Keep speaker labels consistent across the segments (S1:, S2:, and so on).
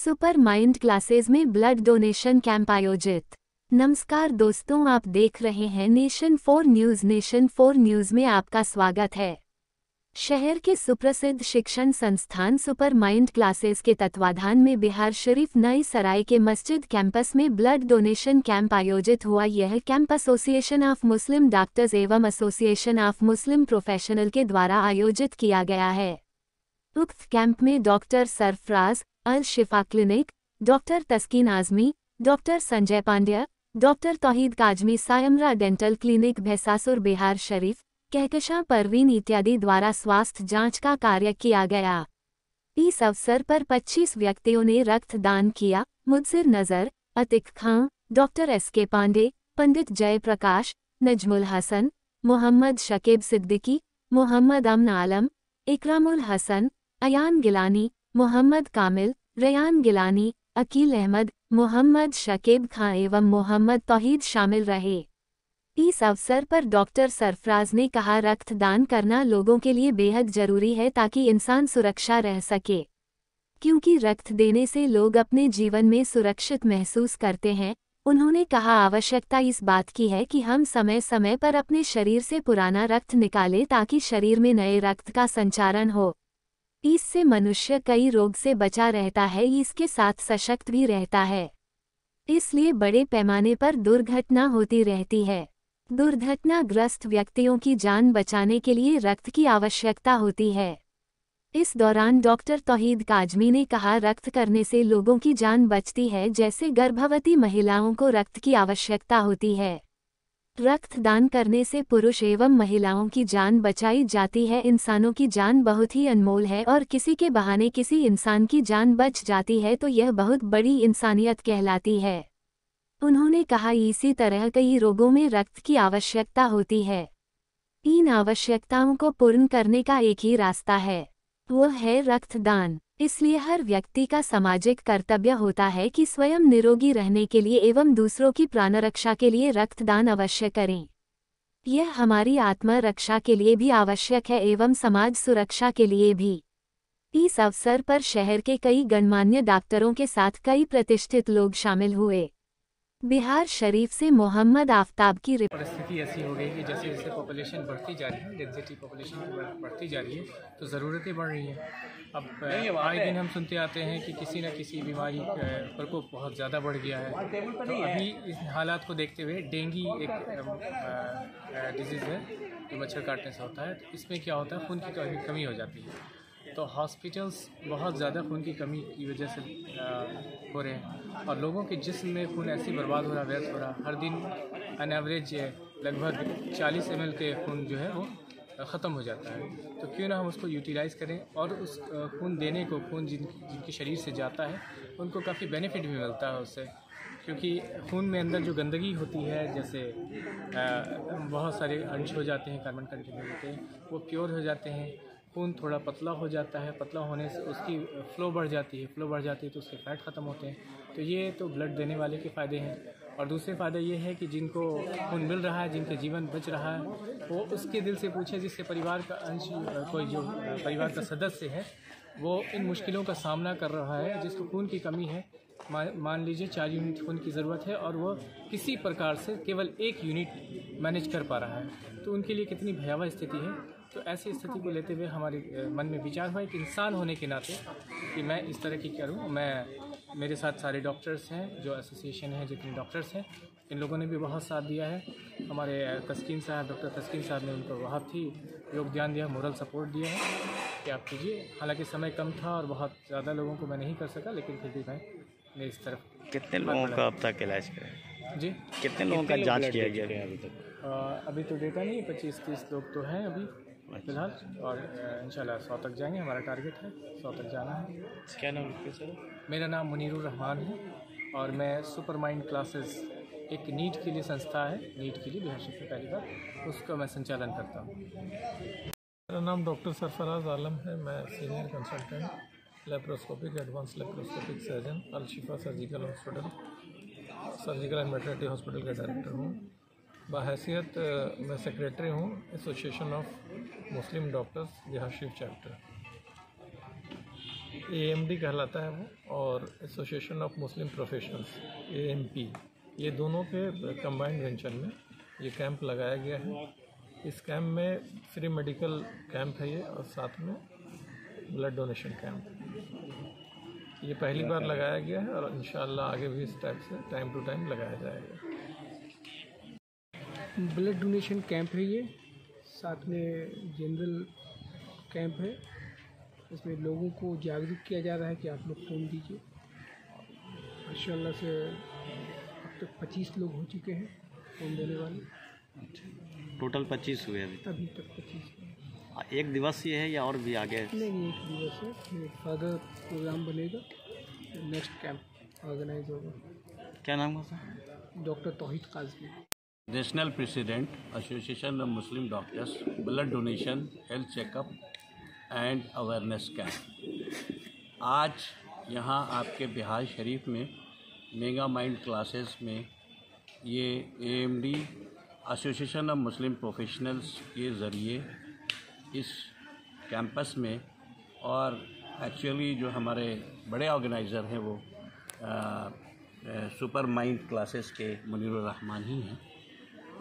S1: Super mind classes में blood donation camp आयोजित। नमस्कार दोस्तों, आप देख रहे हैं नेशन 4 न्यूज़। नेशन 4 न्यूज़ में आपका स्वागत है। शहर के सुप्रसिद्ध शिक्षण संस्थान सुपर माइंड क्लासेस के तत्वाधान में बिहार शरीफ नई सराय के मस्जिद कैंपस में ब्लड डोनेशन कैंप आयोजित हुआ। यह camp association of Muslim doctors एवं एसोसिएशन ऑफ मुस्लिम प्रोफेशनल के द्वारा आयोजित किया गया है। उक्त कैंप में doctor Sarfaraz Al Shifa clinic, doctor Taskeen Azmi, doctor Sanjay Pandya, doctor Tauheed Kazmi, Saimra dental clinic, Bhainsasur, Bihar Sharif, Kahkashan, Parveen इत्यादि द्वारा स्वास्थ्य जांच का कार्य किया गया। इस अवसर पर 25 व्यक्तियों ने रक्तदान किया। मुदसिर नजर, अतिक खां, डॉक्टर एसके पांडे, पंडित जयप्रकाश, नजमुल हसन, मोहम्मद शकीब सिद्दीकी, मोहम्मद अमन आलम, इकरामुल हसन, अयान गिलानी, मोहम्मद कामिल, रयान गिलानी, अकील अहमद, मोहम्मद शकीब खां एवं मोहम्मद तौहीद शामिल रहे। इस अवसर पर डॉक्टर सरफराज ने कहा, रक्तदान करना लोगों के लिए बेहद जरूरी है ताकि इंसान सुरक्षा रह सके, क्योंकि रक्त देने से लोग अपने जीवन में सुरक्षित महसूस करते हैं। उन्होंने कहा, आवश्यकता इस बात की है कि हम समय समय पर अपने शरीर से पुराना रक्त निकालें ताकि शरीर में नए रक्त का संचारण हो। इससे मनुष्य कई रोग से बचा रहता है, इसके साथ सशक्त भी रहता है। इसलिए बड़े पैमाने पर दुर्घटना होती रहती है। दुर्घटनाग्रस्त व्यक्तियों की जान बचाने के लिए रक्त की आवश्यकता होती है। इस दौरान डॉक्टर तौहीद काजमी ने कहा, रक्त करने से लोगों की जान बचती है, जैसे गर्भवती महिलाओं को रक्त की आवश्यकता होती है। रक्तदान करने से पुरुष एवं महिलाओं की जान बचाई जाती है। इंसानों की जान बहुत ही अनमोल है और किसी के बहाने किसी इंसान की जान बच जाती है तो यह बहुत बड़ी इंसानियत कहलाती है। उन्होंने कहा, इसी तरह कई रोगों में रक्त की आवश्यकता होती है। इन आवश्यकताओं को पूर्ण करने का एक ही रास्ता है, वह है रक्तदान। इसलिए हर व्यक्ति का सामाजिक कर्तव्य होता है कि स्वयं निरोगी रहने के लिए एवं दूसरों की प्राण रक्षा के लिए रक्तदान अवश्य करें। यह हमारी आत्मा रक्षा के लिए भी आवश्यक है एवं समाज सुरक्षा के लिए भी। इस अवसर पर शहर के कई गणमान्य डॉक्टरों के साथ कई प्रतिष्ठित लोग शामिल हुए। बिहार शरीफ से मोहम्मद आफ्ताब की
S2: परिस्थिति ऐसी हो गई कि जैसे जैसे पॉपुलेशन बढ़ती जा रही है, डेंसिटी पॉपुलेशन बढ़ती जा रही है, तो ज़रूरतें बढ़ रही हैं। अब आए दिन हम सुनते आते हैं कि किसी न किसी बीमारी का प्रकोप बहुत ज़्यादा बढ़ गया है। तो अभी इस हालात को देखते हुए डेंगू एक डिजीज़ है जो मच्छर काटने से होता है। तो इसमें क्या होता है, खून की कमी हो जाती है। तो हॉस्पिटल्स बहुत ज़्यादा खून की कमी की वजह से हो रहे हैं और लोगों के जिस्म में खून ऐसे बर्बाद हो रहा, व्यर्थ हो रहा। हर दिन ऑन एवरेज लगभग 40 ml के खून जो है वो ख़त्म हो जाता है। तो क्यों ना हम उसको यूटिलाइज़ करें और उस खून देने को, खून जिनके शरीर से जाता है उनको काफ़ी बेनिफिट भी मिलता है उससे, क्योंकि खून में अंदर जो गंदगी होती है, जैसे बहुत सारे अंश हो जाते हैं, कार्बन कंटेंट होते हैं, वो प्योर हो जाते हैं। खून थोड़ा पतला हो जाता है, पतला होने से उसकी फ़्लो बढ़ जाती है, तो उसके फैट ख़त्म होते हैं। तो ये तो ब्लड देने वाले के फ़ायदे हैं। और दूसरे फ़ायदा ये है कि जिनको खून मिल रहा है, जिनके जीवन बच रहा है, वो उसके दिल से पूछे जिससे परिवार का अंश, कोई जो परिवार का सदस्य है वो इन मुश्किलों का सामना कर रहा है, जिसको खून की कमी है। मान लीजिए 4 यूनिट खून की ज़रूरत है और वो किसी प्रकार से केवल 1 यूनिट मैनेज कर पा रहा है, तो उनके लिए कितनी भयावह स्थिति है। तो ऐसी स्थिति को लेते हुए हमारे मन में विचार हुआ, एक इंसान होने के नाते, कि मैं इस तरह की करूँ। मेरे साथ सारे डॉक्टर्स हैं, जो एसोसिएशन है, जितने डॉक्टर्स हैं, इन लोगों ने भी बहुत साथ दिया है। हमारे तस्कीन साहब, डॉक्टर तस्कीन साहब ने उनको बहुत ही योगदान दिया, मोरल सपोर्ट दिया है कि आप कीजिए। हालांकि समय कम था और बहुत ज़्यादा लोगों को मैं नहीं कर सका, लेकिन फिर भी मैं इस तरफ। कितने लोगों का अब तक इलाज करें जी? कितने लोगों का जाँच किया गया अभी तक? अभी तो डेटा नहीं, 25-30 लोग तो हैं अभी फिलहाल, और इंशाल्लाह 100 तक जाएंगे। हमारा टारगेट है 100 तक जाना है। क्या नाम है सर? मेरा नाम मुनीरुर रहमान है और मैं सुपर माइंड क्लासेस, एक नीट के लिए संस्था है, नीट के लिए बिहार शरीफ में पहली बार, उसका मैं संचालन करता हूँ।
S3: मेरा नाम डॉक्टर सरफराज आलम है। मैं senior consultant laparoscopic, advance laparoscopic surgeon, Al Shifa surgical hospital, surgical and maternity hospital का डायरेक्टर हूँ। बहैसियत मैं सेक्रेटरी हूँ association of Muslim doctors Bihar Sharif chapter. AMD कहलाता है वो, और association of Muslim professionals AMP, ये दोनों के कंबाइंड वेंचर में ये कैंप लगाया गया है। इस कैंप में फ्री मेडिकल कैंप है ये, और साथ में ब्लड डोनेशन कैंप। ये पहली बार लगाया गया है और इंशाअल्लाह आगे भी इस टाइप से टाइम टू टाइम लगाया जाएगा।
S4: ब्लड डोनेशन कैंप है ये, साथ में जनरल कैंप है। इसमें लोगों को जागरूक किया जा रहा है कि आप लोग खून दीजिए। माशाअल्लाह से अब तक 25 लोग हो चुके हैं खून देने वाले।
S5: टोटल 25 हुए
S4: अभी तक 25 हैं।
S5: एक दिवसीय है या और भी आगे?
S4: नहीं, एक दिवस है, फिर फर्दर प्रोग्राम बनेगा, नेक्स्ट कैंप ऑर्गेनाइज होगा।
S5: क्या नाम है sir?
S4: Doctor Tauheed Kazmi.
S6: National president association of Muslim doctors blood donation health checkup and awareness camp. आज यहाँ आपके बिहार शरीफ में मेगा माइंड क्लासेस में ये AMD association of Muslim professionals के ज़रिए इस कैंपस में, और एक्चुअली जो हमारे बड़े ऑर्गेनाइज़र हैं वो सुपर माइंड क्लासेस के मुनीरुर रहमान ही हैं।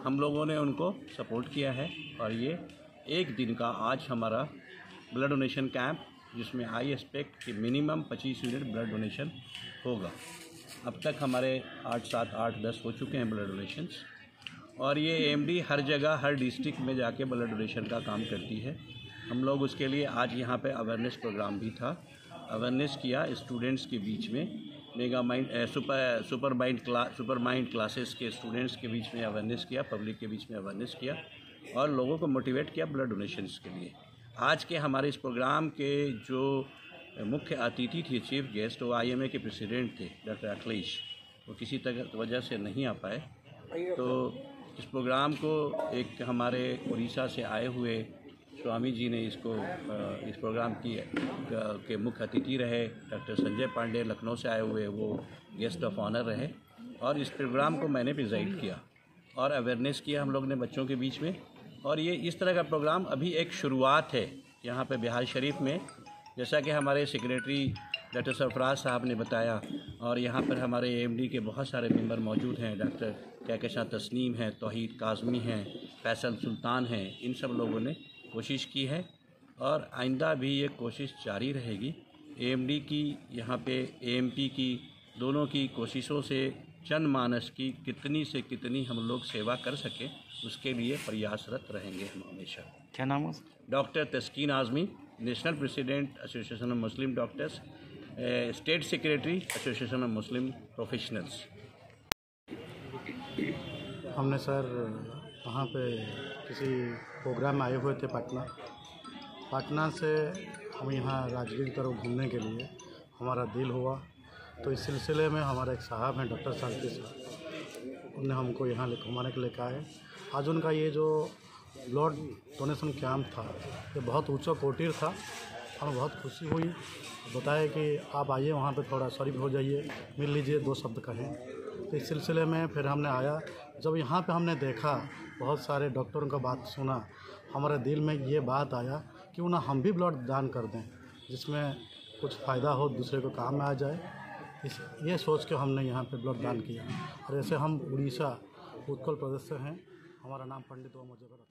S6: हम लोगों ने उनको सपोर्ट किया है और ये एक दिन का आज हमारा ब्लड डोनेशन कैंप, जिसमें आई एक्सपेक्ट कि मिनिमम 25 यूनिट ब्लड डोनेशन होगा। अब तक हमारे 8, 7, 8, 10 हो चुके हैं ब्लड डोनेशंस, और ये AMD हर जगह हर डिस्ट्रिक्ट में जाके ब्लड डोनेशन का काम करती है। हम लोग उसके लिए आज यहाँ पे अवेयरनेस प्रोग्राम भी था, अवेयरनेस किया स्टूडेंट्स के बीच में। Mega mind super mind classes के स्टूडेंट्स के बीच में अवेयरनेस किया, पब्लिक के बीच में अवेयरनेस किया और लोगों को मोटिवेट किया ब्लड डोनेशंस के लिए। आज के हमारे इस प्रोग्राम के जो मुख्य अतिथि थे, चीफ गेस्ट, वो IMA के प्रेसिडेंट थे डॉक्टर अखिलेश। वो किसी वजह से नहीं आ पाए, तो इस प्रोग्राम को एक हमारे उड़ीसा से आए हुए स्वामी जी ने इसको इस प्रोग्राम के मुख्य अतिथि रहे। डॉक्टर संजय पांडे लखनऊ से आए हुए, वो गेस्ट ऑफ ऑनर रहे, और इस प्रोग्राम को मैंने प्रिजाइड किया और अवेयरनेस किया हम लोग ने बच्चों के बीच में। और ये इस तरह का प्रोग्राम अभी एक शुरुआत है यहाँ पे बिहार शरीफ में, जैसा कि हमारे सेक्रेटरी डॉक्टर सरफराज साहब ने बताया, और यहाँ पर हमारे AMD के बहुत सारे मेंबर मौजूद हैं। डॉक्टर कहकशां तस्नीम हैं, तौहीद काज़मी हैं, फैसल सुल्तान हैं। इन सब लोगों ने कोशिश की है और आइंदा भी ये कोशिश जारी रहेगी। AMD की यहाँ पे AMP की दोनों की कोशिशों से जनमानस की कितनी से कितनी हम लोग सेवा कर सकें, उसके लिए प्रयासरत रहेंगे हम हमेशा।
S5: क्या नाम है?
S6: Doctor Taskeen Azmi, national president association of Muslim doctors, state secretary association of Muslim professionals.
S7: हमने सर वहाँ पे किसी प्रोग्राम में आए हुए थे पटना से हम यहाँ राजगीर की तरफ घूमने के लिए हमारा दिल हुआ, तो इस सिलसिले में हमारे एक साहब हैं डॉक्टर साल्टी साहब, उन्होंने हमको यहाँ घुमाने के लिए कहा है। आज उनका ये जो ब्लड डोनेशन कैंप था ये बहुत ऊंचा कोटिर था, हमें बहुत खुशी हुई। बताया कि आप आइए वहाँ पे थोड़ा शरीक हो जाइए, मिल लीजिए, 2 शब्द कहें। तो इस सिलसिले में फिर हमने आया, जब यहाँ पे हमने देखा, बहुत सारे डॉक्टरों का बात सुना, हमारे दिल में ये बात आया कि उन्हें हम भी ब्लड दान कर दें, जिसमें कुछ फ़ायदा हो, दूसरे को काम में आ जाए। ये सोच के हमने यहाँ पे ब्लड दान किया। और ऐसे हम उड़ीसा उत्कल प्रदेश से हैं, हमारा नाम पंडित ओम मुजफ्फर।